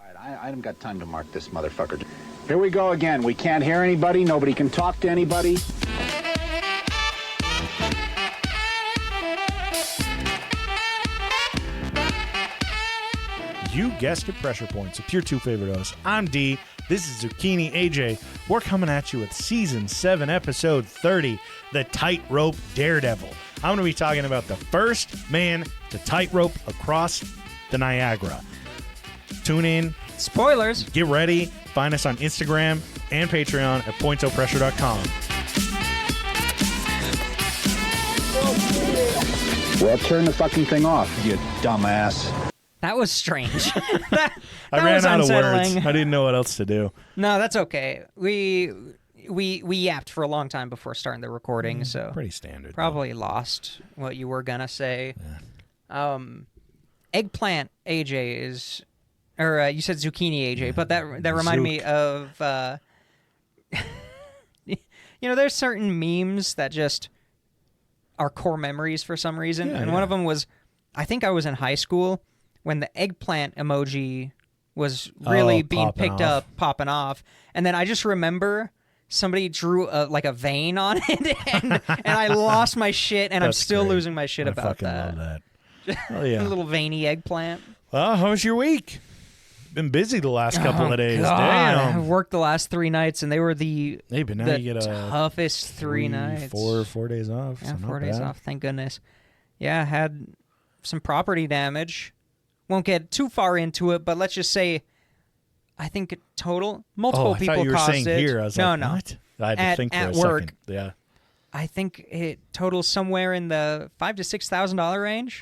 I haven't got time to mark this motherfucker. Here we go again. We can't hear anybody. Nobody can talk to anybody. You guessed it, Pressure Points with your two favorite hosts. I'm D. This is Zucchini AJ. We're coming at you with Season 7, Episode 30, The Tightrope Daredevil. I'm going to be talking about the first man to tightrope across the Niagara. Tune in. Spoilers. Get ready. Find us on Instagram and Patreon at pointsopressure.com. Well, turn the fucking thing off, you dumbass. That was strange. I was ran out unsettling. of words. I didn't know what else to do. No, that's okay. We yapped for a long time before starting the recording, so Pretty standard. probably lost what you were gonna say. Yeah. Eggplant AJ is, or you said zucchini AJ, but that reminded me of, there's certain memes that just are core memories for some reason, and one of them was, I think I was in high school when the eggplant emoji was really being picked up, popping off, and then I just remember somebody drew a vein on it, and I lost my shit, and I'm still losing my shit about that. Love that. Oh yeah, a little veiny eggplant. Well, how was your week? Been busy the last couple of days. God. Damn. I worked the last 3 nights, and they were the toughest 3 nights. 4 days off. Yeah, so 4 days off. Thank goodness. Yeah, I had some property damage. Won't get too far into it, but let's just say, I think multiple people I thought you were caused saying it. Here. I was no, like, no. What? I had to think for at a work. second. Yeah. I think it totals somewhere in the $5,000 to $6,000 range.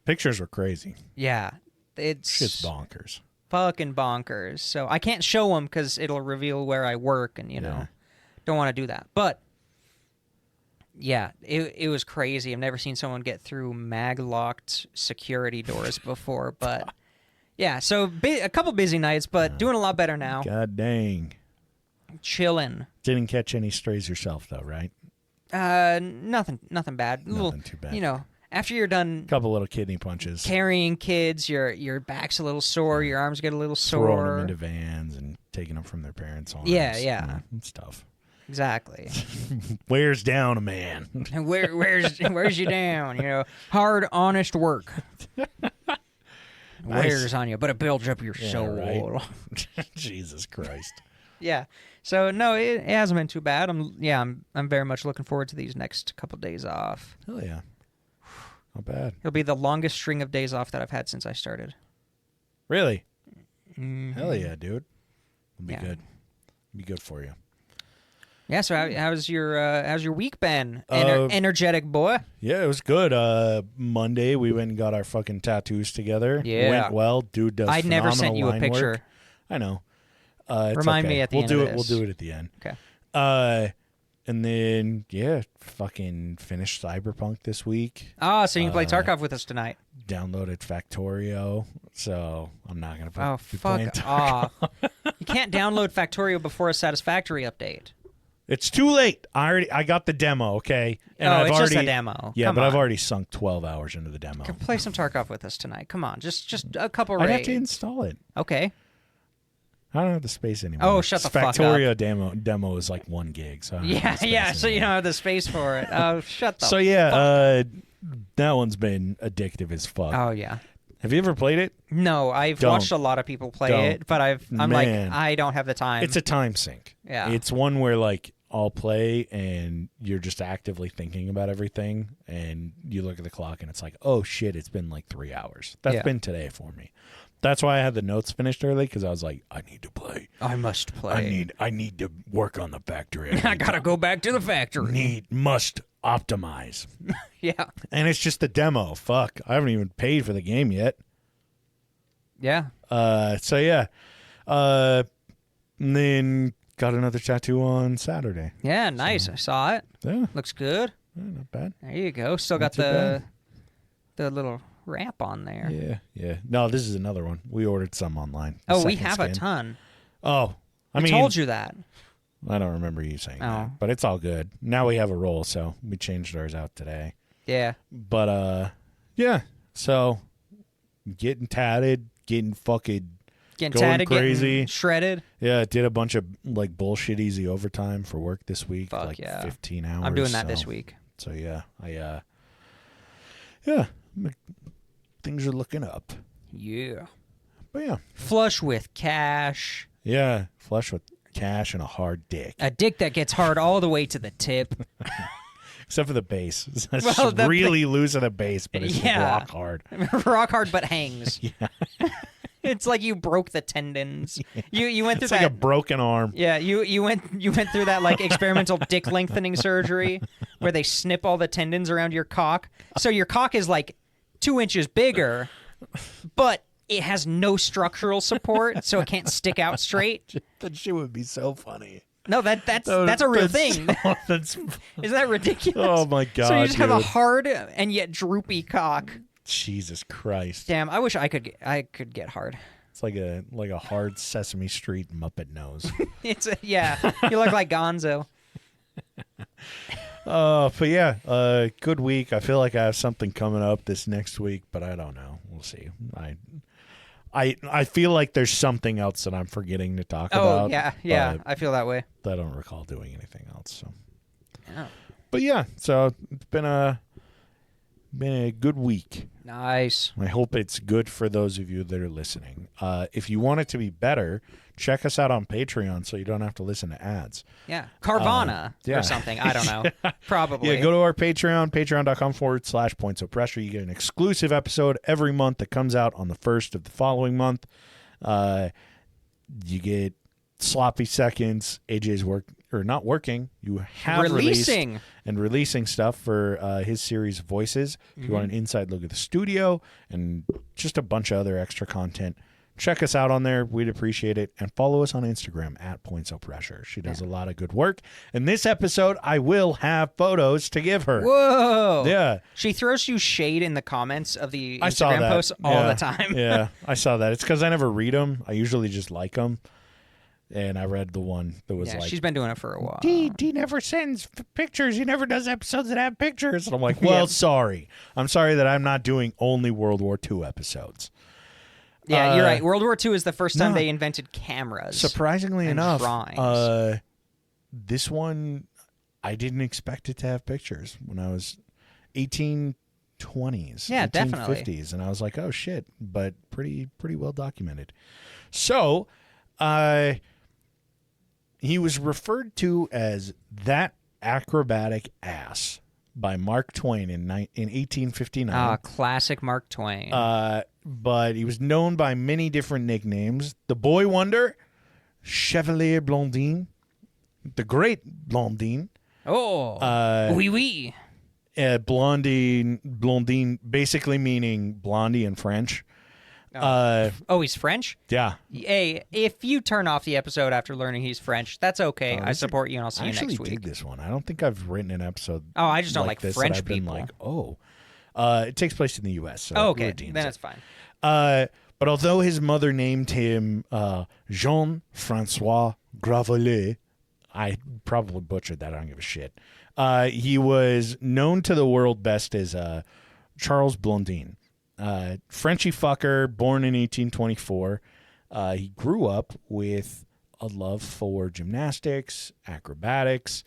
Pictures were crazy. Yeah, it's Shit's bonkers. Fucking bonkers. So I can't show them because it'll reveal where I work, and don't want to do that. But yeah, it was crazy. I've never seen someone get through mag-locked security doors before. But yeah, so a couple busy nights, but doing a lot better now. God dang. Chilling. Didn't catch any strays yourself though, right? Nothing bad. Nothing too bad. After you're done, Couple little kidney punches. carrying kids, your back's a little sore, your arms get a little sore. Throwing them into vans and taking them from their parents' arms. Yeah. It's tough. Exactly. Wears down a man. And where's you down? Hard, honest work. Wears on you, but it builds up your soul. Right? Jesus Christ. Yeah. So no, it hasn't been too bad. I'm very much looking forward to these next couple days off. Hell yeah. Not bad. It'll be the longest string of days off that I've had since I started. Really? Mm-hmm. Hell yeah, dude. It'll be good. It'll be good for you. Yeah. So how's your week been? Energetic boy. Yeah, it was good. Monday we went and got our fucking tattoos together. Yeah. Went well. Dude does. I'd never sent you a line picture. work. I know. It's Remind me at the end of this. We'll do it at the end. Okay. And then fucking finished Cyberpunk this week. Oh, so you can play Tarkov with us tonight. Downloaded Factorio, so I'm not gonna. Be fuck off! You can't download Factorio before a Satisfactory update. It's too late. I got the demo, okay? And it's just a demo. Yeah, Come on. I've already sunk 12 hours into the demo. Play some Tarkov with us tonight. Come on, just a couple raids. I'd have to install it. Okay. I don't have the space anymore. Oh, shut the fuck up. Factorio demo is like 1 gig, so I don't have the space yeah. So you anymore. don't have the space for it. Oh, shut the. So yeah, that one's been addictive as fuck. Oh yeah. Have you ever played it? No, I've watched a lot of people play it, but I'm like, I don't have the time. It's a time sink. Yeah. It's one where like I'll play and you're just actively thinking about everything, and you look at the clock and it's like, oh shit, it's been like 3 hours. That's been today for me. That's why I had the notes finished early, because I was like, I need to play. I must play. I need to work on the factory. I gotta go back to the factory. Must optimize. Yeah. And it's just the demo. Fuck. I haven't even paid for the game yet. Yeah. So yeah. And then got another tattoo on Saturday. Yeah, nice. So, I saw it. Yeah. Looks good. Yeah, not bad. There you go. Still Not got the too little wrap on there. Yeah. No, this is another one. We ordered some online. We have a ton. Oh, I told you that. I don't remember you saying Oh. that, but it's all good. Now we have a roll, so we changed ours out today. Yeah. But yeah. So getting tatted, getting fucking Getting going tatted, crazy, getting shredded. Yeah, did a bunch of like bullshit easy overtime for work this week. Fuck like yeah. 15 hours. I'm doing that this week. So yeah, things are looking up. Yeah. But yeah. Flush with cash. Yeah, flush with cash and a hard dick. A dick that gets hard all the way to the tip. Except for the base. It's Well, really loose at the base, but it's rock hard. Rock hard, but hangs. Yeah. It's like you broke the tendons. You went through it's like a broken arm. Yeah, you went through that like experimental dick lengthening surgery where they snip all the tendons around your cock. So your cock is like 2 inches bigger, but it has no structural support, so it can't stick out straight. That shit would be so funny. No, that's a real thing. Isn't that ridiculous? Oh my god! So you just have a hard and yet droopy cock. Jesus Christ! Damn, I wish I could get hard. It's like a hard Sesame Street Muppet nose. You look like Gonzo. But yeah, good week. I feel like I have something coming up this next week, but I don't know. We'll see. I feel like there's something else that I'm forgetting to talk about. Oh yeah, I feel that way. I don't recall doing anything else. So. Yeah. But yeah, so it's been a good week. Nice. I hope it's good for those of you that are listening. If you want it to be better, check us out on Patreon so you don't have to listen to ads. Yeah. Carvana or something. I don't know. Probably. Yeah, go to our Patreon, patreon.com/points of pressure. You get an exclusive episode every month that comes out on the first of the following month. You get sloppy seconds. AJ's not working. You have releasing stuff for his series Voices. If you want an inside look at the studio and just a bunch of other extra content, check us out on there. We'd appreciate it. And follow us on Instagram @PointsOfPressure. She does a lot of good work. And this episode, I will have photos to give her. Whoa. Yeah. She throws you shade in the comments of the I saw Instagram that. posts all the time. Yeah, I saw that. It's because I never read them. I usually just like them. And I read the one that was like, she's been doing it for a while. D never sends pictures. He never does episodes that have pictures. And I'm like, well, sorry. I'm sorry that I'm not doing only World War II episodes. Yeah, you're right. World War II is the first time they invented cameras. Surprisingly enough, drawings. this one, I didn't expect it to have pictures when I was 1820s. Yeah, 1850s, definitely. And I was like, oh, shit. But pretty well documented. So, he was referred to as that acrobatic ass by Mark Twain in 1859. Classic Mark Twain. But he was known by many different nicknames. The Boy Wonder, Chevalier Blondine, the Great Blondine. Oui, oui. Blondine, basically meaning Blondie in French. He's French? Yeah. Hey, if you turn off the episode after learning he's French, that's okay. I support you, and I'll see you next week. I actually dig this one. I don't think I've written an episode. Oh, I just don't like this French that I've been people. It takes place in the U.S. So okay, then it's fine. But although his mother named him Jean-Francois Gravelet, I probably butchered that. I don't give a shit. He was known to the world best as Charles Blondin. Frenchy fucker, born in 1824. He grew up with a love for gymnastics, acrobatics.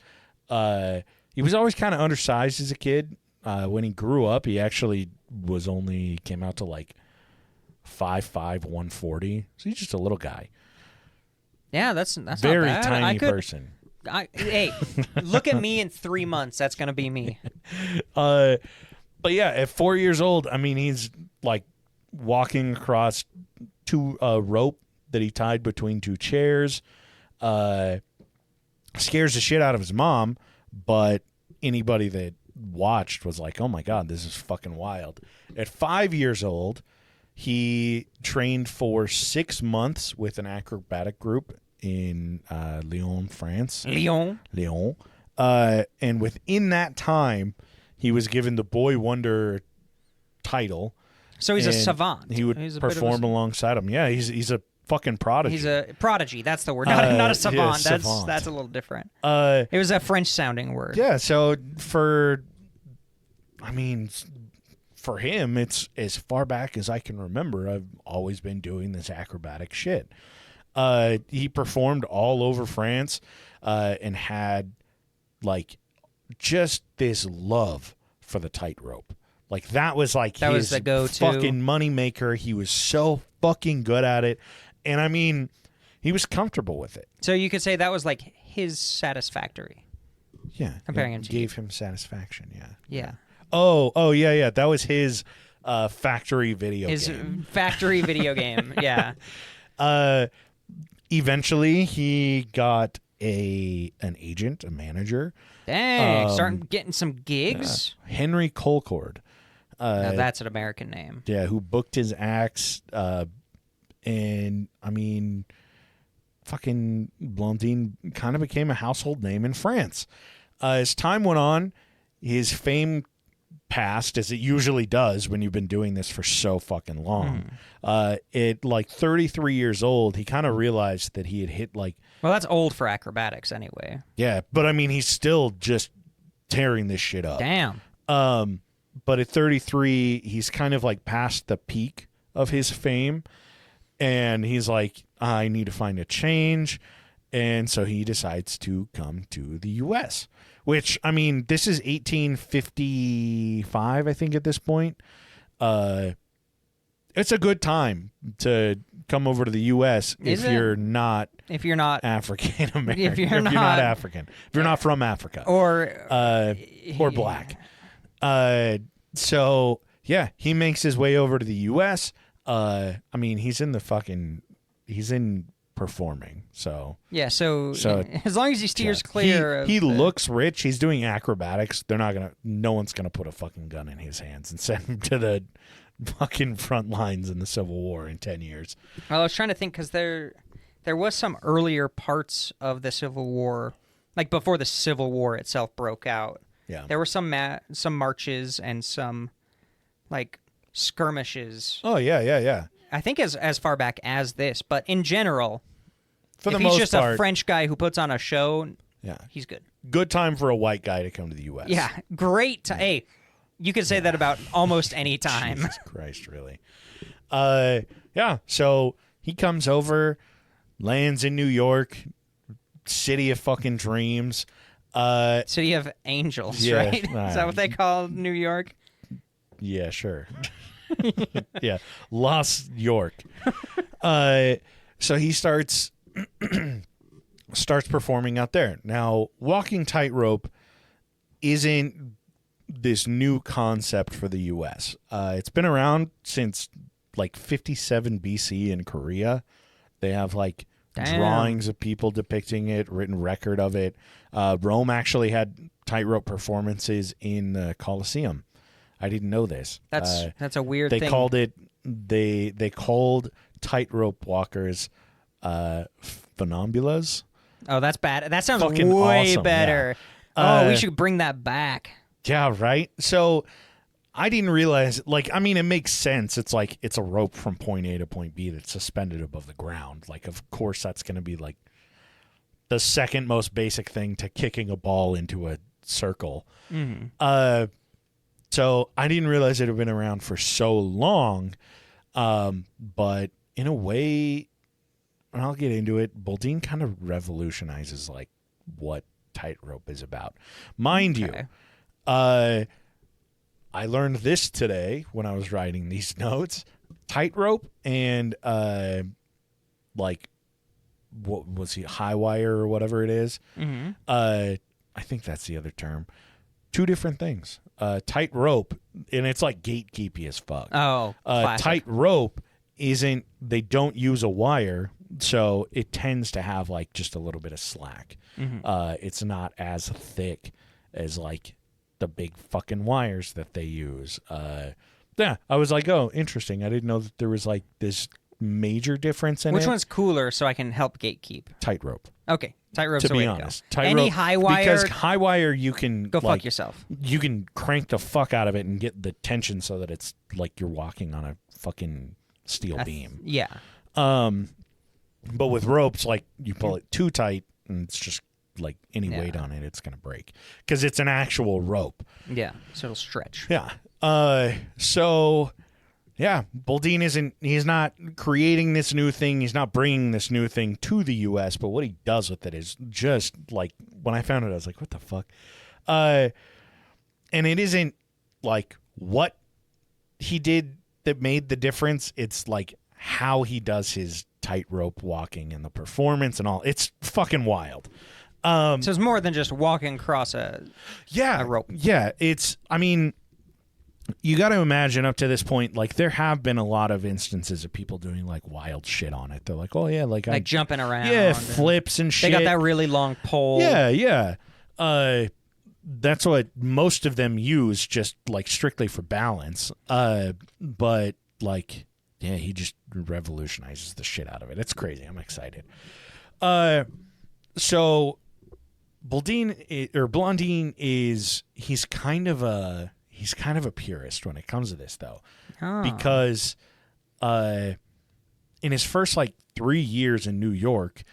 He was always kind of undersized as a kid. When he grew up, he actually came out to like 5'5", 140. So he's just a little guy. Yeah, that's very not bad. tiny person. Hey, look at me in 3 months. That's gonna be me. But yeah, at 4 years old, I mean, he's like walking across a rope that he tied between two chairs. Scares the shit out of his mom, but anybody that watched was like, oh my God, this is fucking wild. At 5 years old, he trained for 6 months with an acrobatic group in Lyon, France. Lyon. And within that time, he was given the Boy Wonder title. So he's a savant. He would perform alongside him. Yeah, he's a fucking prodigy. He's a prodigy. That's the word. Not a savant. Yeah, that's a little different. It was a French-sounding word. Yeah, so for him, it's as far back as I can remember. I've always been doing this acrobatic shit. He performed all over France and had like just this love for the tightrope. Like that was his the go-to fucking moneymaker. He was so fucking good at it. And I mean, he was comfortable with it. So you could say that was like his satisfactory. Yeah. Comparing it him to gave him satisfaction, yeah. Yeah. Oh, yeah. That was his factory video game. His factory video game, yeah. Eventually, he got an agent, a manager. Dang, starting getting some gigs. Henry Colcord. Now that's an American name. Yeah, who booked his acts. And, I mean, fucking Blondie kind of became a household name in France. As time went on, his fame passed, as it usually does when you've been doing this for so fucking long. At like 33 years old, he kind of realized that he had hit like... Well, that's old for acrobatics anyway. Yeah, but I mean, he's still just tearing this shit up. Damn. But at 33, he's kind of like past the peak of his fame. And he's like, I need to find a change. And so he decides to come to the U.S., which, I mean, this is 1855, I think, at this point. It's a good time to come over to the U.S. if you're not African American. If you're not African. If you're not from Africa. Or black. So, yeah, he makes his way over to the U.S., I mean, he's in performing, so yeah. So as long as he steers clear, he looks rich. He's doing acrobatics. No one's gonna put a fucking gun in his hands and send him to the fucking front lines in the Civil War in 10 years. Well, I was trying to think because there was some earlier parts of the Civil War, like before the Civil War itself broke out. Yeah, there were some marches and some like skirmishes. Oh yeah. I think as far back as this, but in general, for the if most he's just part, a French guy who puts on a show, yeah, he's good. Good time for a white guy to come to the U.S. Yeah, great. Hey, you could say that about almost any time. Jesus Christ, really. Yeah. So he comes over, lands in New York, city of fucking dreams. City of angels, yeah, right? Is that what they call New York? Yeah, sure. Yeah, Los York. So he starts performing out there. Now, walking tightrope isn't this new concept for the U.S. It's been around since like 57 BC in Korea. They have like drawings of people depicting it, written record of it. Rome actually had tightrope performances in the Colosseum. I didn't know this. That's a weird thing. They called tightrope walkers phenobulas. Oh, that's bad. That sounds fucking way awesome, better. Yeah. We should bring that back. Yeah, right? So I didn't realize, like, I mean, it makes sense. It's like it's a rope from point A to point B that's suspended above the ground. Like, of course, that's going to be like the second most basic thing to kicking a ball into a circle. Mm-hmm. So I didn't realize it had been around for so long. But in a way, and I'll get into it, Blondie kind of revolutionizes like what tightrope is about. Mind you, I learned this today when I was writing these notes. Tightrope and like what was he, high wire or whatever it is. Mm-hmm. I think that's the other term. Two different things. Tightrope, and it's like gatekeepy as fuck. Oh, tightrope isn't. They don't use a wire, so it tends to have like just a little bit of slack. Mm-hmm. It's not as thick as like the big fucking wires that they use. Yeah, I was like, oh, interesting. I didn't know that there was like this major difference in it. Which one's cooler so I can help gatekeep? Tightrope. Okay, tightrope's to the way be to honest, go. tightrope, Any high wire, because high wire you can go like, fuck yourself. You can crank the fuck out of it and get the tension so that it's like you're walking on a fucking steel beam. Yeah. But with ropes, like you pull it too tight and it's just like any weight on it, it's gonna break because it's an actual rope. Yeah, so it'll stretch. Yeah. So yeah, Blondie he's not creating this new thing. He's not bringing this new thing to the U.S., but what he does with it is just like, when I found it, I was like, what the fuck? And it isn't like what he did that made the difference. It's like how he does his tightrope walking and the performance and all. It's fucking wild. So it's more than just walking across a rope. Yeah, I mean, you got to imagine up to this point, like, there have been a lot of instances of people doing like wild shit on it. They're like, oh yeah, like jumping around. Yeah, flips and shit. They got that really long pole. Yeah. That's what most of them use, just like strictly for balance. But like, yeah, he just revolutionizes the shit out of it. It's crazy. I'm excited. So Blondie is he's kind of a purist when it comes to this, though, because in his first like 3 years in New York,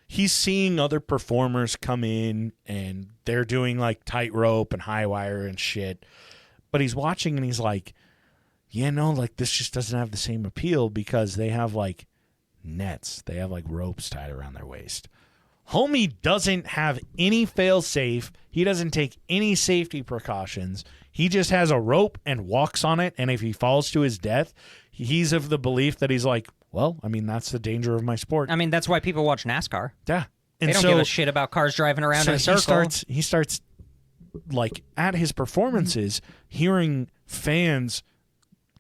he's seeing other performers come in and they're doing like tightrope and high wire and shit, but he's watching and he's like, yeah, no, like this just doesn't have the same appeal because they have like nets, they have like ropes tied around their waist. Homie doesn't have any fail-safe. He doesn't take any safety precautions. He just has a rope and walks on it, and if he falls to his death, he's of the belief that he's like, well, I mean, that's the danger of my sport. I mean, that's why people watch NASCAR. Yeah. And they don't give a shit about cars driving around in a circle. He starts, like, at his performances, hearing fans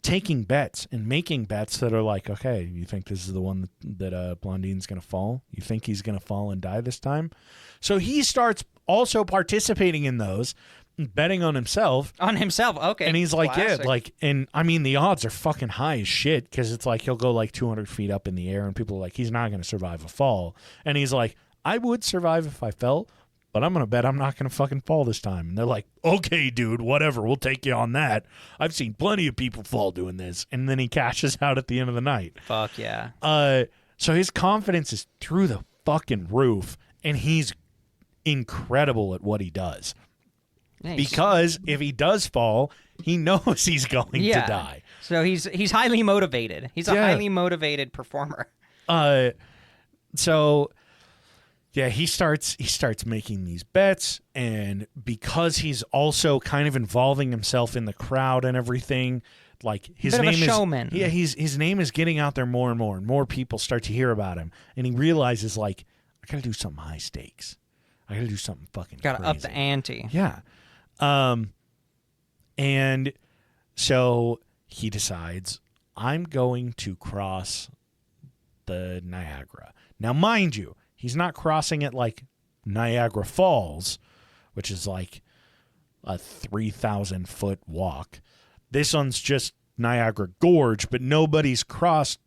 taking bets and making bets that are like, okay, you think this is the one that Blondie's going to fall? You think he's going to fall and die this time? So he starts also participating in those, betting on himself. On himself, okay. And he's like, classic. yeah, like, and I mean, the odds are fucking high as shit because it's like he'll go like 200 feet up in the air and people are like, he's not going to survive a fall. And he's like, I would survive if I fell, but I'm going to bet I'm not going to fucking fall this time. And they're like, okay, dude, whatever. We'll take you on that. I've seen plenty of people fall doing this. And then he cashes out at the end of the night. Fuck yeah. So his confidence is through the fucking roof, and he's incredible at what he does. Nice. Because if he does fall, he knows he's going to die. So he's highly motivated. He's a highly motivated performer. So yeah, he starts making these bets, and because he's also kind of involving himself in the crowd and everything, like his name is showman. Yeah, his name is getting out there more and more, and more people start to hear about him, and he realizes like, I gotta do something high stakes. I gotta do something fucking gotta crazy. up the ante. Yeah. And so he decides, I'm going to cross the Niagara. Now, mind you, he's not crossing it like Niagara Falls, which is like a 3,000-foot walk. This one's just Niagara Gorge, but nobody's crossed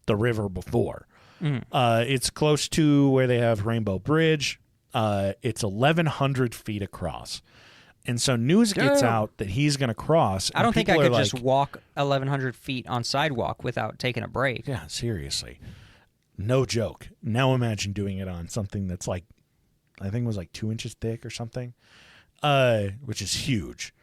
the river before. It's close to where they have Rainbow Bridge. It's 1,100 feet across. And so news gets out that he's going to cross. I don't think I could just walk 1,100 feet on sidewalk without taking a break. Yeah, seriously. No joke. Now imagine doing it on something that's like, I think it was like 2 inches thick or something, which is huge.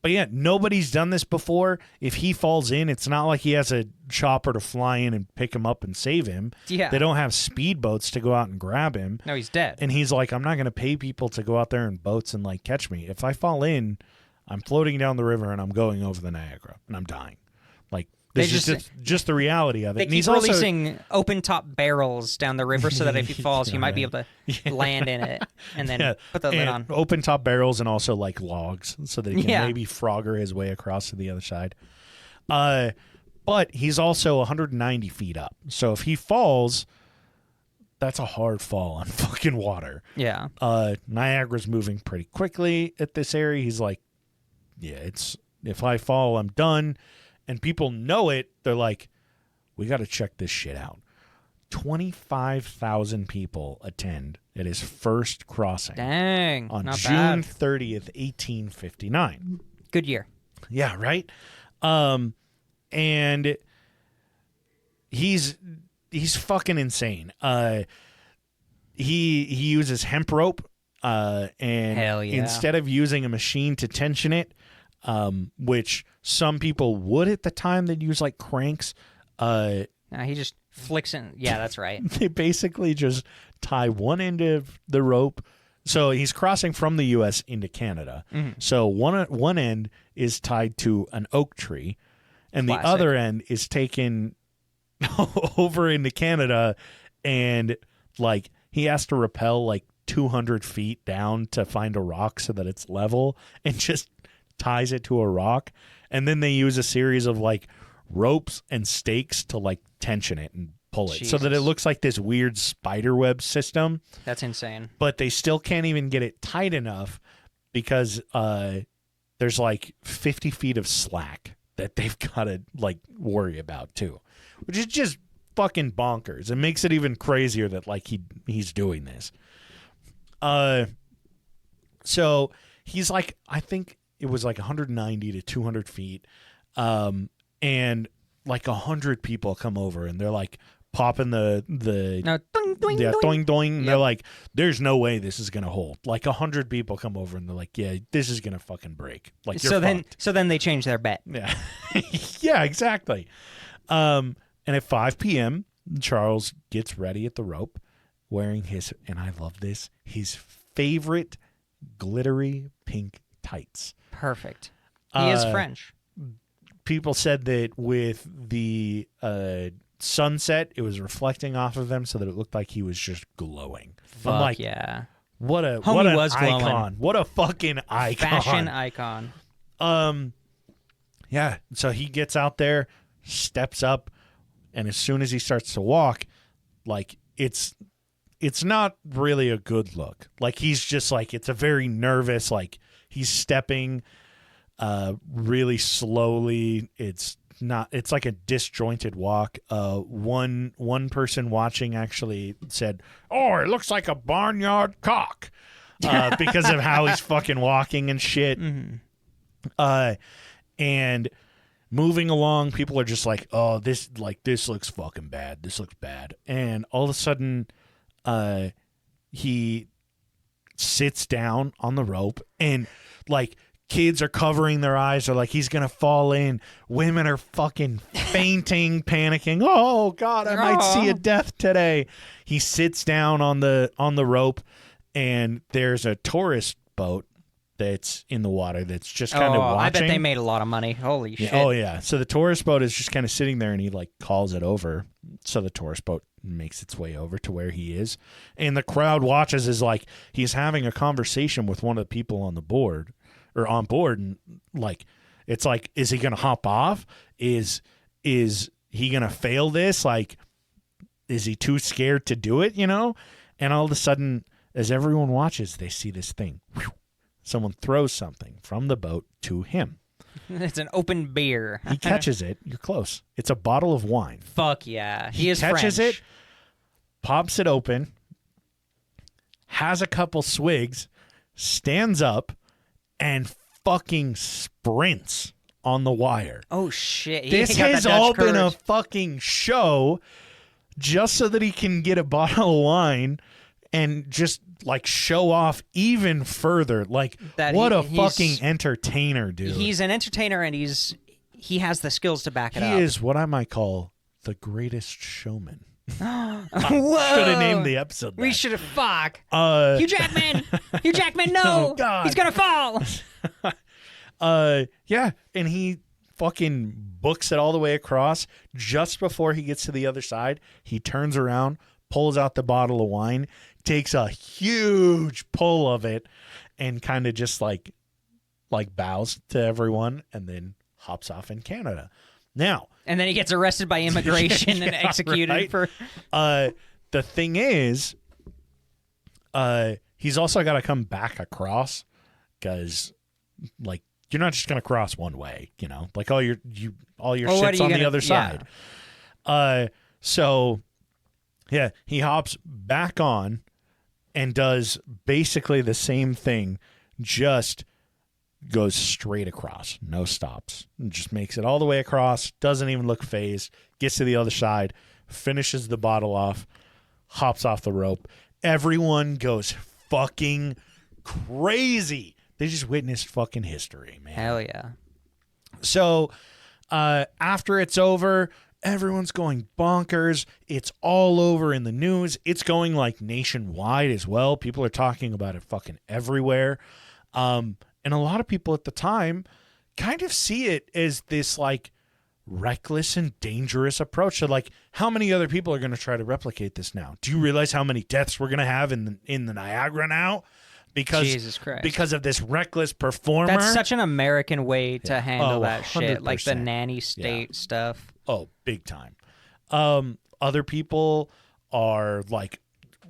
But yeah, nobody's done this before. If he falls in, it's not like he has a chopper to fly in and pick him up and save him. Yeah. They don't have speedboats to go out and grab him. No, he's dead. And he's like, I'm not going to pay people to go out there in boats and like catch me. If I fall in, I'm floating down the river and I'm going over the Niagara and I'm dying. Like, this is just the reality of it. They keep releasing open-top barrels down the river so that if he falls, he might be able to land in it and then put the lid on. Open-top barrels and also, like, logs so that he can maybe Frogger his way across to the other side. But he's also 190 feet up. So if he falls, that's a hard fall on fucking water. Yeah. Niagara's moving pretty quickly at this area. He's like, yeah, if I fall, I'm done. And people know it. They're like, we got to check this shit out. 25,000 people attend at his first crossing. Dang. On not June bad. 30th, 1859. Good year. Yeah, right? And he's fucking insane. He uses hemp rope And Hell yeah. instead of using a machine to tension it, which some people would at the time, they'd use like cranks. No, he just flicks it. Yeah, that's right. They basically just tie one end of the rope. So he's crossing from the U.S. into Canada. Mm-hmm. So one end is tied to an oak tree, and Classic. the other end is taken over into Canada, and like he has to rappel like 200 feet down to find a rock so that it's level, and just ties it to a rock. And then they use a series of like ropes and stakes to like tension it and pull it so that it looks like this weird spider web system. That's insane. But they still can't even get it tight enough because there's like 50 feet of slack that they've got to like worry about too, which is just fucking bonkers. It makes it even crazier that like he's doing this. So he's like, I think it was like 190 to 200 feet. And like 100 people come over and they're like popping the No, doing, doing, yeah, doing. doing, doing. Yep. They're like, there's no way this is going to hold. Like 100 people come over and they're like, yeah, this is going to fucking break. Like, you're fucked. So then they change their bet. Yeah. Yeah, exactly. And at 5 p.m., Charles gets ready at the rope wearing his, and I love this, his favorite glittery pink tights. Perfect. He is French. People said that with the sunset, it was reflecting off of them so that it looked like he was just glowing. Fuck I'm like, yeah. what an was glowing. icon. What a fucking icon. Fashion icon. Yeah, so he gets out there, steps up, and as soon as he starts to walk, like it's not really a good look. Like he's just like, it's a very nervous, like he's stepping really slowly. It's like a disjointed walk. One person watching actually said, "Oh, it looks like a barnyard cock," because of how he's fucking walking and shit. Mm-hmm. And moving along, people are just like, "Oh, this looks fucking bad. This looks bad." And all of a sudden, he sits down on the rope, and like kids are covering their eyes. They're like, he's gonna fall in. Women are fucking fainting, panicking. Oh God, I might see a death today. He sits down on the rope, and there's a tourist boat that's in the water that's just kind of watching. I bet they made a lot of money. Holy shit. Oh yeah. So the tourist boat is just kind of sitting there, and he like calls it over. So the tourist boat makes its way over to where he is, and the crowd watches as like he's having a conversation with one of the people on board, and like it's like, is he gonna hop off? Is he gonna fail this? Like, is he too scared to do it? You know? And all of a sudden, as everyone watches, they see this thing. Whew, someone throws something from the boat to him. It's an open beer. He catches it. You're close. It's a bottle of wine. Fuck yeah. He is catches French. it, pops it open, has a couple swigs, stands up, and fucking sprints on the wire. Oh shit. This has all been a fucking show just so that he can get a bottle of wine and just like show off even further. Like, what a fucking entertainer, dude. He's an entertainer, and he has the skills to back it up. He is what I might call the greatest showman. Whoa. Should have named the episode that. We should have. Fuck. Hugh Jackman. Hugh Jackman, no. Oh, God. He's gonna fall. Yeah, and he fucking books it all the way across. Just before he gets to the other side, he turns around, pulls out the bottle of wine, takes a huge pull of it, and kind of just like bows to everyone, and then hops off in Canada. Now, and then he gets arrested by immigration and executed right? for. The thing is, he's also got to come back across, because like you're not just gonna cross one way, you know, like all your shit's on the other side. So yeah, he hops back on and does basically the same thing, just goes straight across, no stops, and just makes it all the way across, doesn't even look phased, gets to the other side, finishes the bottle off, hops off the rope. Everyone goes fucking crazy. They just witnessed fucking history, man. Hell yeah. So after it's over, everyone's going bonkers. It's all over in the news. It's going like nationwide as well. People are talking about it fucking everywhere. And a lot of people at the time kind of see it as this like reckless and dangerous approach to like, how many other people are going to try to replicate this now? Do you realize how many deaths we're going to have in the Niagara now? Jesus Christ. Because of this reckless performer. That's such an American way to handle that 100%. shit, like the nanny state stuff. Oh, big time. Other people are like,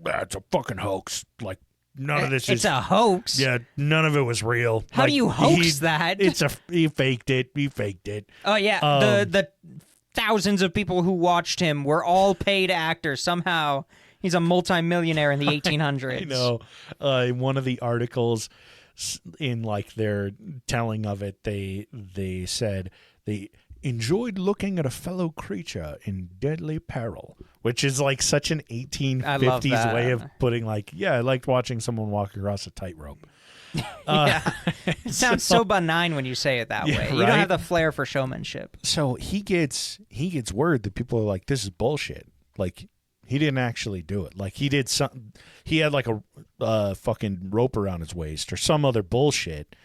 it's a fucking hoax. Like, none of this It's a hoax. Yeah, none of it was real. How do you hoax that? He faked it. He faked it. Oh yeah, the thousands of people who watched him were all paid actors. Somehow he's a multimillionaire in the 1800s. I know. In one of the articles in like their telling of it, they said they enjoyed looking at a fellow creature in deadly peril, which is like such an 1850s way of putting like, yeah, I liked watching someone walk across a tightrope. Yeah. It sounds so benign when you say it that way. Right? You don't have the flair for showmanship. So he gets word that people are like, this is bullshit. Like, he didn't actually do it. Like, he did something. He had like a fucking rope around his waist or some other bullshit.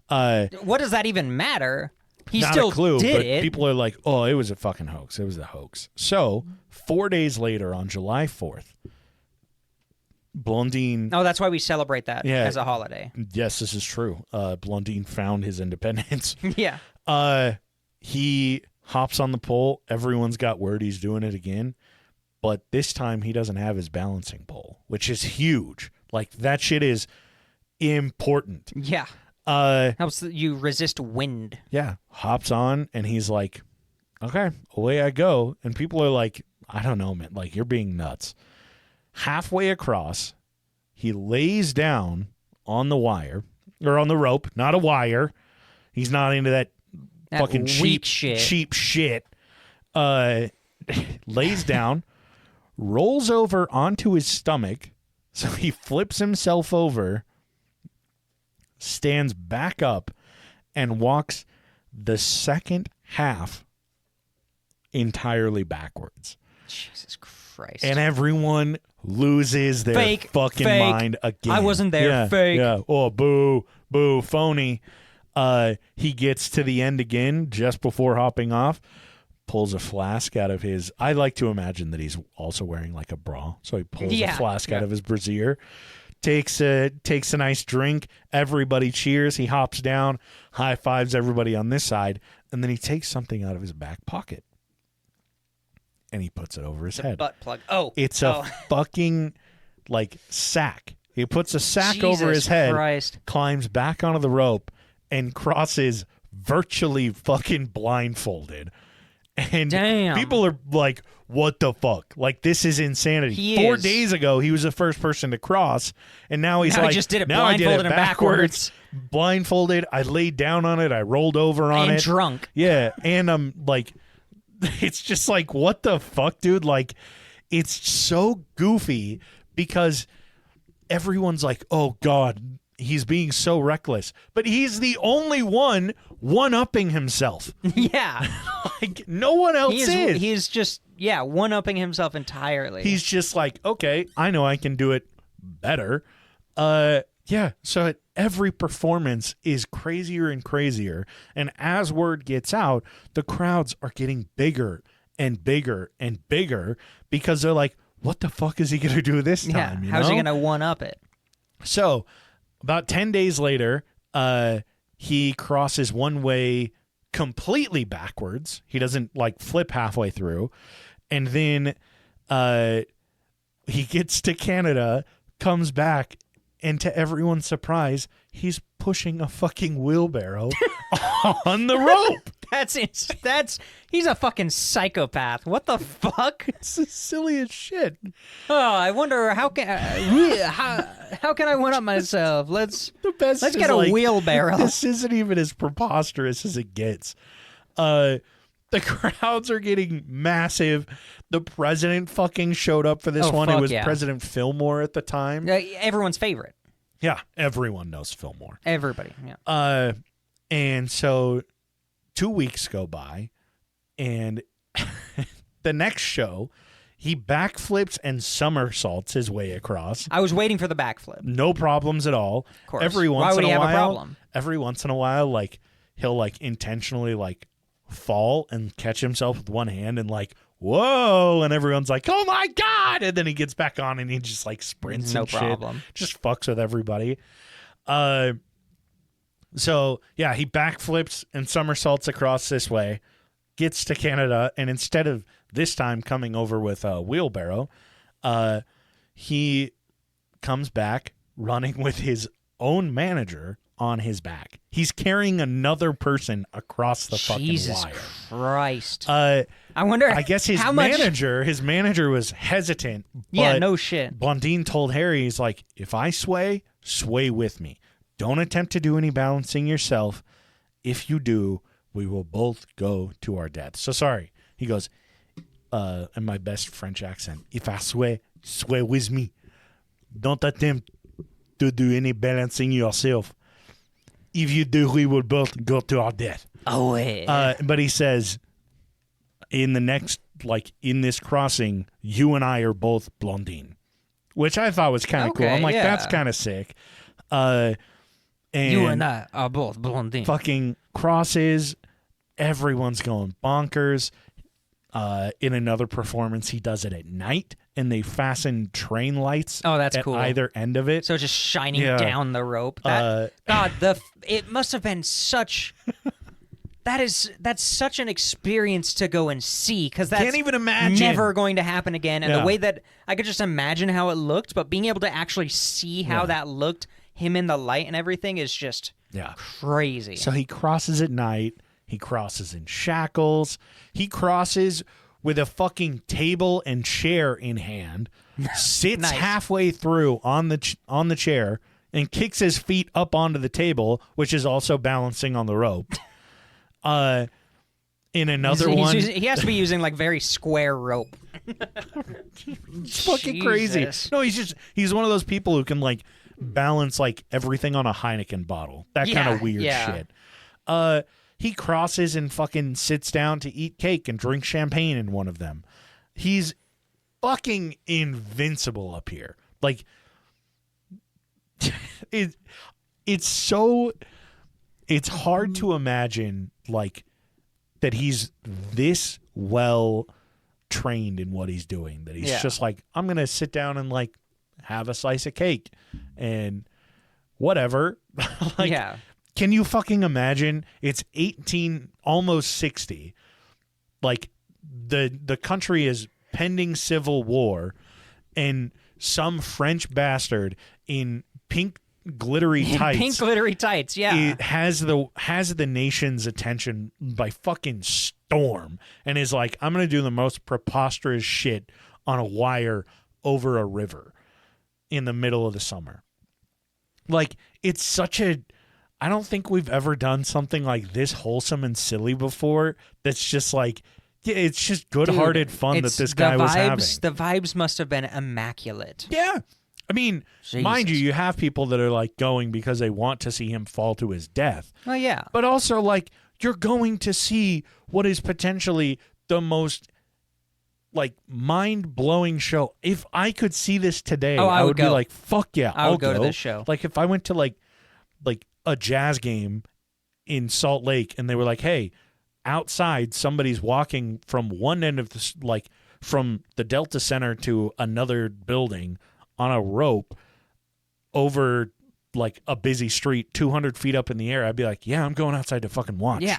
What does that even matter? He Not still a clue, did but it. people are like, oh, it was a fucking hoax. It was a hoax. So 4 days later, on July 4th, Blondie. Oh, that's why we celebrate that as a holiday. Yes, this is true. Blondie found his independence. Yeah. He hops on the pole. Everyone's got word he's doing it again. But this time he doesn't have his balancing pole, which is huge. Like, that shit is important. Yeah. Helps you resist wind. Yeah. Hops on, and he's like, okay, away I go. And people are like, I don't know, man. Like, you're being nuts. Halfway across, he lays down on the wire, or on the rope, not a wire. He's not into that fucking cheap shit. Lays down, rolls over onto his stomach, so he flips himself over, stands back up, and walks the second half entirely backwards. Jesus Christ. And everyone loses their fucking mind again. I wasn't there. Yeah, Fake. Yeah. Oh, boo, phony. He gets to the end again just before hopping off, pulls a flask out of his. I like to imagine that he's also wearing like a bra, so he pulls a flask out of his brassiere, takes a nice drink. Everybody cheers. He hops down, high fives everybody on this side, and then he takes something out of his back pocket. And he puts it over his head. Butt plug. Oh. It's a fucking, like, sack. He puts a sack over his head, climbs back onto the rope, and crosses virtually fucking blindfolded. And people are like, what the fuck? Like, this is insanity. 4 days ago, he was the first person to cross, and now he's he just did it blindfolded and backwards. Blindfolded. I laid down on it. I rolled over on it. And drunk. Yeah, and I'm like... It's just like, what the fuck, dude? Like, it's so goofy because everyone's like, oh, God, he's being so reckless. But he's the only one-upping himself. Yeah. Like, no one else is. He's just, one-upping himself entirely. He's just like, okay, I know I can do it better. So every performance is crazier and crazier. And as word gets out, the crowds are getting bigger and bigger and bigger because they're like, what the fuck is he going to do this time? How's he going to one-up it? So about 10 days later, he crosses one way completely backwards. He doesn't like flip halfway through. And then he gets to Canada, comes back, and to everyone's surprise, he's pushing a fucking wheelbarrow on the rope. He's a fucking psychopath. What the fuck? It's the silliest shit. Oh, I wonder how can I one up myself? Let's get a wheelbarrow. This isn't even as preposterous as it gets. The crowds are getting massive. The president fucking showed up for this one. It was President Fillmore at the time. Everyone's favorite. Yeah, everyone knows Fillmore. Everybody, yeah. And so 2 weeks go by, and the next show, he backflips and somersaults his way across. I was waiting for the backflip. No problems at all. Of course. Every once Why would in he a have while, a problem? Every once in a while, like he'll like intentionally like fall and catch himself with one hand and like, whoa, and everyone's like, oh my God, and then he gets back on and he just like sprints No and problem. shit. Just fucks with everybody. So yeah, he backflips and somersaults across this way, gets to Canada, and instead of this time coming over with a wheelbarrow, he comes back running with his own manager on his back. He's carrying another person across the fucking Jesus wire. Christ. I wonder. I guess his how much... manager was hesitant. Yeah, but no shit. Blondine told Harry, he's like, if I sway with me. Don't attempt to do any balancing yourself. If you do, we will both go to our death. So sorry. He goes, in my best French accent, if I sway with me. Don't attempt to do any balancing yourself. If you do, we will both go to our death. Oh, yeah. But he says, in the next, like, in this crossing, you and I are both Blondine. Which I thought was kind of cool. I'm like, that's kind of sick. And you and I are both Blondine. Fucking crosses. Everyone's going bonkers. In another performance, he does it at night, and they fasten train lights that's at cool. either end of it. So just shining down the rope. God, it must have been such... That's such an experience to go and see, because that's Can't even imagine. never going to happen again. And the way that I could just imagine how it looked, but being able to actually see how that looked, him in the light and everything, is just crazy. So he crosses at night. He crosses in shackles. He crosses with a fucking table and chair in hand, sits halfway through on the chair, and kicks his feet up onto the table, which is also balancing on the rope. In another one, he has to be using like very square rope. It's fucking crazy. No, he's one of those people who can like balance like everything on a Heineken bottle. That kind of weird shit. He crosses and fucking sits down to eat cake and drink champagne in one of them. He's fucking invincible up here. Like it's hard to imagine like that he's this well trained in what he's doing, that he's just like, I'm gonna sit down and like have a slice of cake and whatever. Like, can you fucking imagine? It's 18, almost 60. Like the country is pending civil war, and some French bastard in pink glittery tights. It has the nation's attention by fucking storm, and is like, I'm gonna do the most preposterous shit on a wire over a river in the middle of the summer. Like, it's such a... I don't think we've ever done something like this wholesome and silly before. That's just like, it's just good-hearted fun that this guy was having. The vibes must have been immaculate. Yeah. I mean, mind you have people that are like going because they want to see him fall to his death. Well, yeah. But also, like, you're going to see what is potentially the most, like, mind-blowing show. If I could see this today, I would be like, fuck yeah, I'll go to this show. Like, if I went to, like a jazz game in Salt Lake and they were like, hey, outside somebody's walking from one end of this, like, from the Delta Center to another building on a rope over like a busy street 200 feet up in the air, I'd be like, yeah, I'm going outside to fucking watch. Yeah.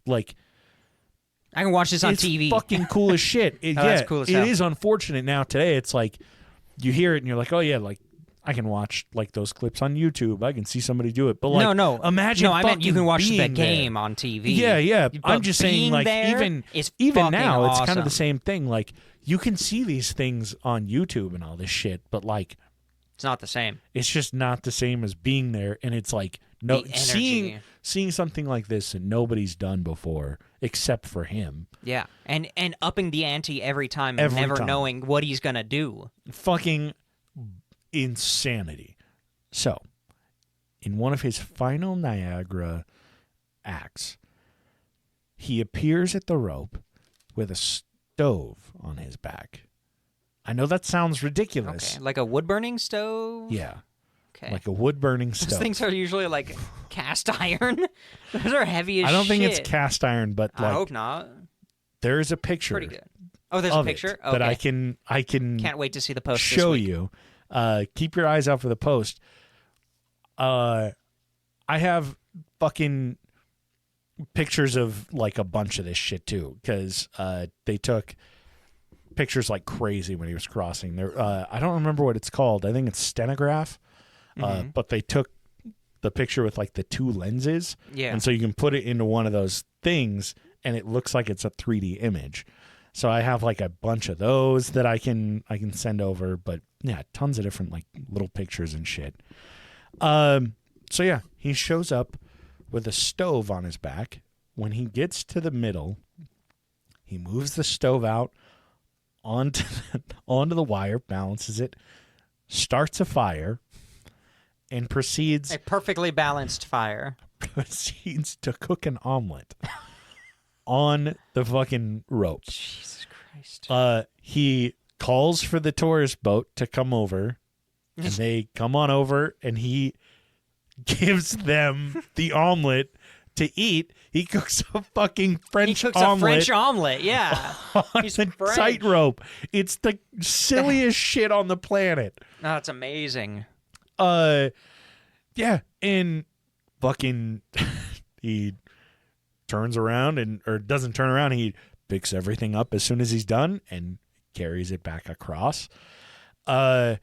Like, I can watch this on TV. It's fucking cool as shit. That's cool as hell. It is unfortunate now today. It's like you hear it and you're like, oh yeah, like I can watch like those clips on YouTube. I can see somebody do it. But like, imagine. No, I meant you can watch the game there on TV. Yeah. But I'm just saying, like, even now, awesome. It's kind of the same thing. Like, you can see these things on YouTube and all this shit, but like, it's not the same. It's just not the same as being there. And it's like, no, seeing something like this that nobody's done before except for him. Yeah, and upping the ante every time and never knowing what he's gonna do. Fucking insanity. So in one of his final Niagara acts, he appears at the rope with a stove on his back. I know that sounds ridiculous. Okay, like a wood-burning stove? Yeah. Okay. Like a wood-burning stove. Those things are usually like cast iron. Those are heavy as shit. I don't think it's cast iron, but I hope not. There is a picture. Pretty good. Oh, there's a picture? Okay. That I can Can't wait to see the post show this week. you. Keep your eyes out for the post. I have fucking pictures of like a bunch of this shit too, because they took pictures like crazy when he was crossing there. I don't remember what it's called. I think it's stenograph. But they took the picture with like the two lenses, and so you can put it into one of those things, and it looks like it's a 3D image. So I have like a bunch of those that I can send over. But yeah, tons of different like little pictures and shit. So yeah, he shows up with a stove on his back. When he gets to the middle, he moves the stove out onto the wire, balances it, starts a fire, and proceeds... A perfectly balanced fire. Proceeds to cook an omelet on the fucking rope. Jesus Christ. He calls for the tourist boat to come over, and they come on over, and he gives them the omelet to eat. He cooks a fucking French omelet. A French omelet, yeah. He's a tightrope. It's the silliest shit on the planet. No, it's amazing. Yeah, and fucking he turns around or doesn't turn around. He picks everything up as soon as he's done and carries it back across. And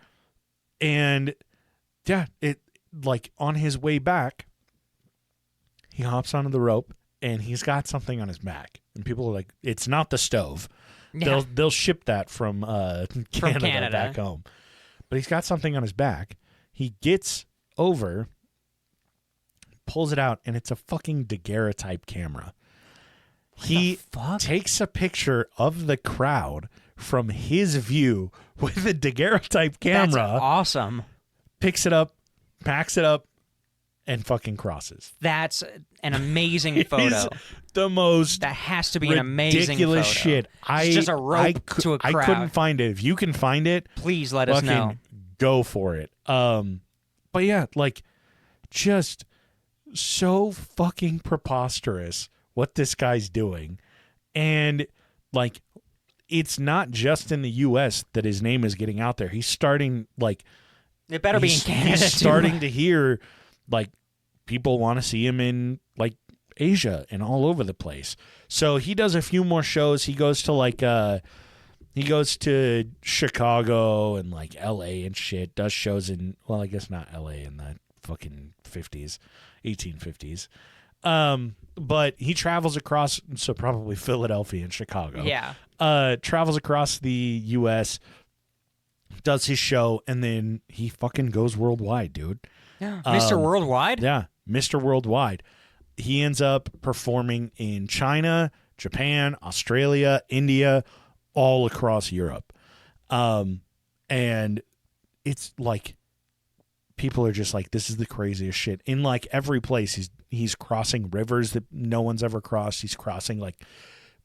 yeah, it like on his way back, he hops onto the rope and he's got something on his back, and people are like, "It's not the stove." Yeah. They'll ship that from Canada back home, but he's got something on his back. He gets over, pulls it out, and it's a fucking daguerreotype camera. He takes a picture of the crowd from his view with a daguerreotype camera. That's awesome. Picks it up, packs it up, and fucking crosses. That's an amazing photo. The most that has to be an amazing ridiculous photo. Shit. It's just a rope to a crowd. I couldn't find it. If you can find it, please let us know. Go for it. But yeah, like just so fucking preposterous what this guy's doing. And like it's not just in the US that his name is getting out there. He's starting like it better be in Canada. He's starting to hear like people want to see him in like Asia and all over the place. So he does a few more shows. He goes to Chicago and like LA and shit. Does shows in, well, I guess not LA in the fucking 50s, 1850s. But he travels across, so probably Philadelphia and Chicago. Yeah. Travels across the US, does his show, and then he fucking goes worldwide, dude. Yeah. Mr. Worldwide? Yeah, Mr. Worldwide. He ends up performing in China, Japan, Australia, India, all across Europe. And it's like people are just like, this is the craziest shit. In like every place, he's crossing rivers that no one's ever crossed. He's crossing like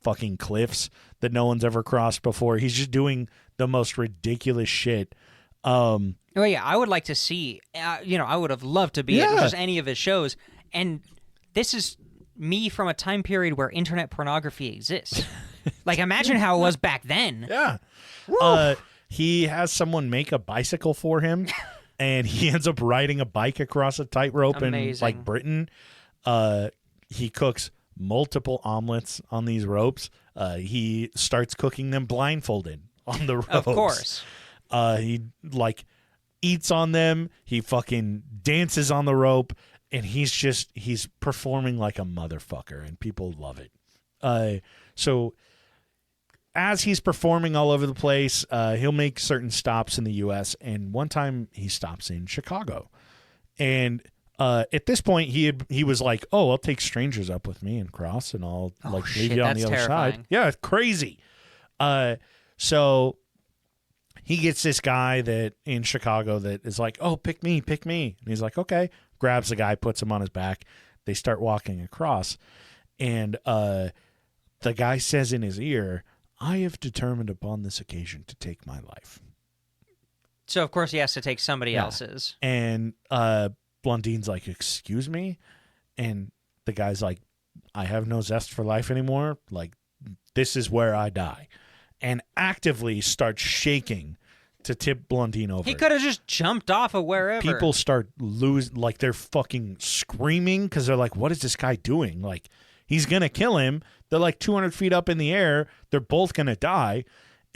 fucking cliffs that no one's ever crossed before. He's just doing the most ridiculous shit. Oh yeah, I would like to see. I would have loved to be at just any of his shows. And this is me from a time period where internet pornography exists. Like, imagine how it was back then. Yeah. He has someone make a bicycle for him, and he ends up riding a bike across a tightrope in like Britain. He cooks multiple omelets on these ropes. He starts cooking them blindfolded on the ropes. Of course. He like eats on them. He fucking dances on the rope, and he's performing like a motherfucker, and people love it. So as he's performing all over the place, he'll make certain stops in the U.S., and one time he stops in Chicago. And at this point, he was like, "Oh, I'll take strangers up with me and cross, and I'll leave you on the other side." Yeah, it's crazy. So he gets this guy that in Chicago that is like, "Oh, pick me," and he's like, "Okay." grabs the guy, puts him on his back. They start walking across, and the guy says in his ear, "I have determined upon this occasion to take my life." So, of course, he has to take somebody else's. And Blondine's like, "Excuse me?" And the guy's like, "I have no zest for life anymore. Like, this is where I die." And actively starts shaking to tip Blondine over. He could have just jumped off of wherever. People start like they're fucking screaming because they're like, what is this guy doing? Like, he's going to kill him. They're like 200 feet up in the air. They're both going to die.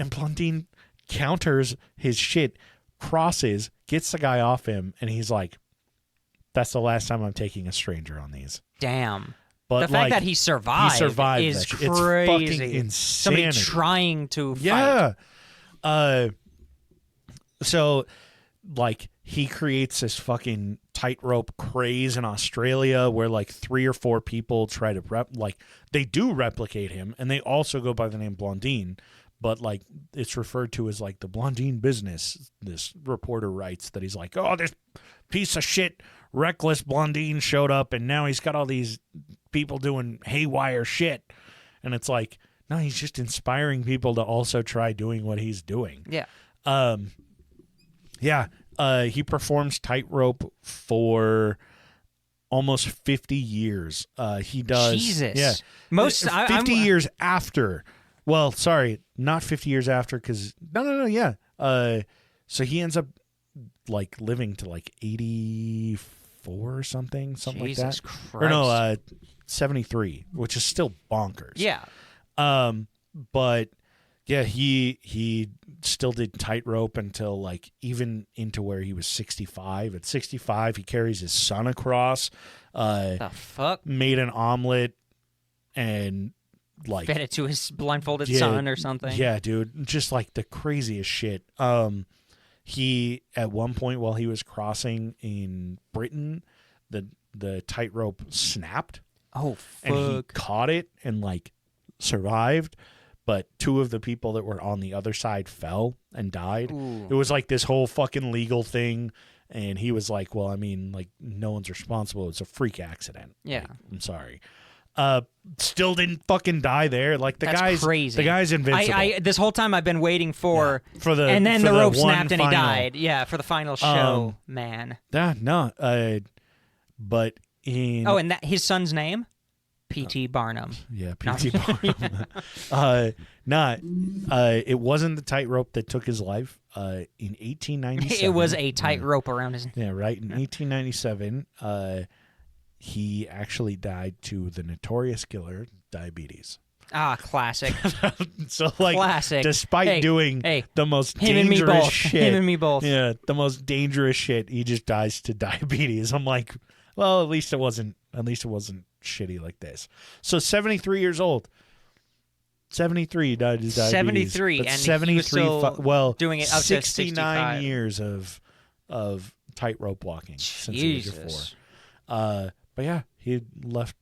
And Blondine counters his shit, crosses, gets the guy off him, and he's like, that's the last time I'm taking a stranger on these. Damn. But the fact that he survived is crazy. It's fucking insanity. Somebody trying to fight. Yeah. So, like, he creates this fucking tightrope craze in Australia where, like, 3 or 4 people try to they do replicate him, and they also go by the name Blondine, but, like, it's referred to as, like, the Blondine business. This reporter writes that he's like, oh, this piece of shit, reckless Blondine showed up, and now he's got all these people doing haywire shit. And it's like, no, he's just inspiring people to also try doing what he's doing. Yeah. He performs tightrope for almost 50 years. He does. Jesus. Yeah. 50 years after. Well, sorry, not 50 years after, because no, yeah. So he ends up like living to like 84 or something Jesus like that. Christ. Or no, 73, which is still bonkers. Yeah. But yeah, he still did tightrope until like even into where he was 65. At 65, he carries his son across. The fuck? Made an omelet and like fed it to his blindfolded son or something. Yeah, dude, just like the craziest shit. He at one point while he was crossing in Britain, the tightrope snapped. Oh, fuck. And he caught it and like survived, but 2 of the people that were on the other side fell and died. Ooh. It was like this whole fucking legal thing, and he was like, well, I mean, like, no one's responsible. It's a freak accident. Yeah. Like, I'm sorry. Still didn't fucking die there. Like, That's crazy. The guy's invincible. This whole time I've been waiting for the and then for the rope snapped and he final. died. Yeah, for the final show, man. Yeah, no. But in and that his son's name? P.T. Barnum. Yeah, P.T. Barnum. It wasn't the tightrope that took his life. In 1897, it was a tightrope around his. Yeah, right. In 1897, he actually died to the notorious killer diabetes. Ah, classic. So, like, classic. Despite doing the most him and me dangerous both. shit, Him and me both. Yeah, the most dangerous shit. He just dies to diabetes. I'm like, well, at least it wasn't shitty like this. So 73 years old. 73 died of diabetes. 73, but and 73 he was still doing it up to 69 65. years of tightrope walking since the age of 4. But yeah, he left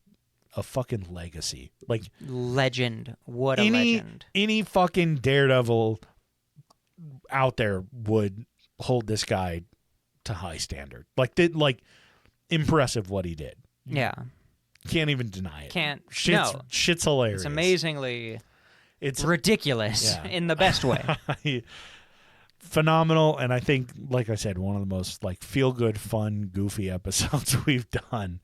a fucking legacy. Like, legend. What a legend. Any fucking Daredevil out there would hold this guy to high standard. Like impressive what he did. Yeah. Can't even deny it. Shit's hilarious. It's amazingly it's ridiculous in the best way. Phenomenal, and I think, like I said, one of the most like feel good, fun, goofy episodes we've done.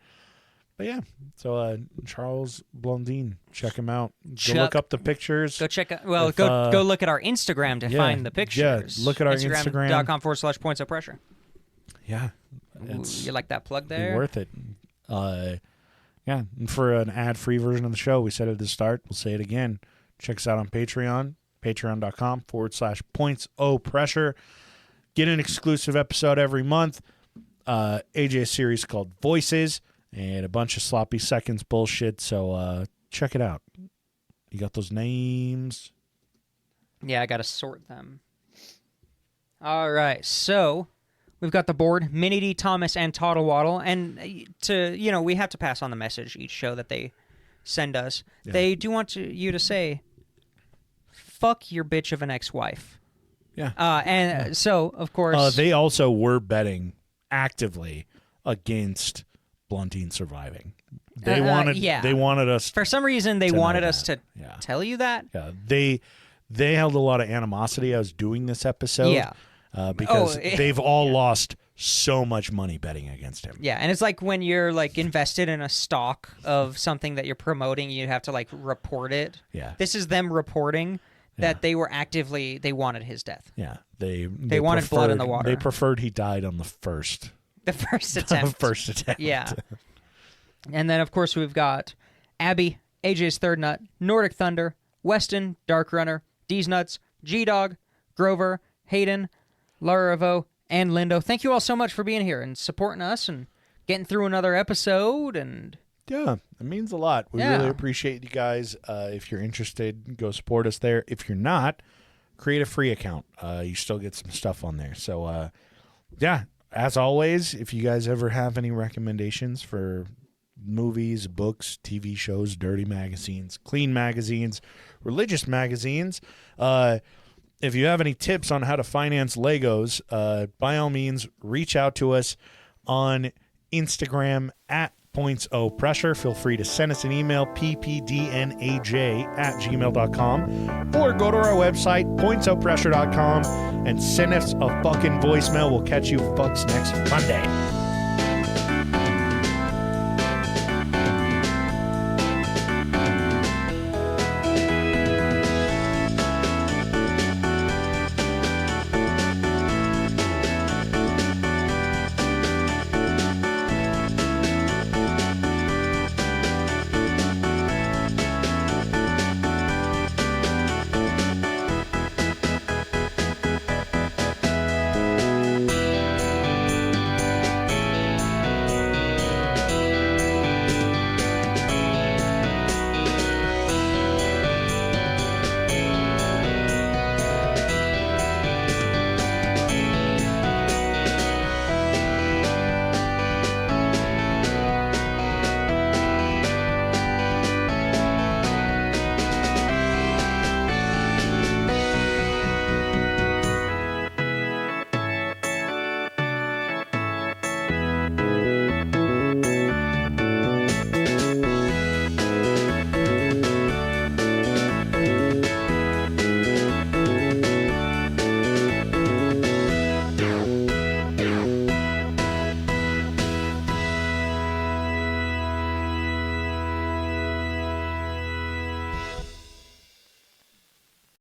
But yeah, so Charles Blondine, check him out. Go look up the pictures. Go check out. Well, go look at our Instagram to find the pictures. Yeah, look at our Instagram. Instagram.com/points of pressure. Yeah, you like that plug there? Worth it. Yeah, and for an ad-free version of the show, we said it at the start. We'll say it again. Check us out on Patreon, patreon.com/points-o-pressure. Get an exclusive episode every month. AJ series called Voices and a bunch of sloppy seconds bullshit. So check it out. You got those names? Yeah, I got to sort them. All right, so we've got the board, Minnie D, Thomas, and Toddle Waddle. And we have to pass on the message each show that they send us. Yeah. They do want you to say, fuck your bitch of an ex-wife. Yeah. So, of course... they also were betting actively against Blondie surviving. They wanted us. For some reason, they wanted us to tell you that. Yeah, they held a lot of animosity. I was doing this episode. Yeah. Because they've all lost so much money betting against him. Yeah, and it's like when you're like invested in a stock of something that you're promoting, you have to like report it. Yeah. This is them reporting that they wanted his death. Yeah. They wanted blood in the water. They preferred he died on the first attempt. Yeah. And then of course we've got Abby, AJ's Third Nut, Nordic Thunder, Weston, Dark Runner, D's Nuts, G-Dog, Grover, Hayden, Laravo, and Lindo. Thank you all so much for being here and supporting us and getting through another episode. And yeah, it means a lot. We really appreciate you guys. If you're interested, go support us there. If you're not, create a free account. You still get some stuff on there. So, as always, if you guys ever have any recommendations for movies, books, TV shows, dirty magazines, clean magazines, religious magazines, if you have any tips on how to finance Legos, by all means, reach out to us on Instagram at points-o-pressure. Feel free to send us an email, ppdnaj@gmail.com, or go to our website, pointsopressure.com, and send us a fucking voicemail. We'll catch you fucks next Monday.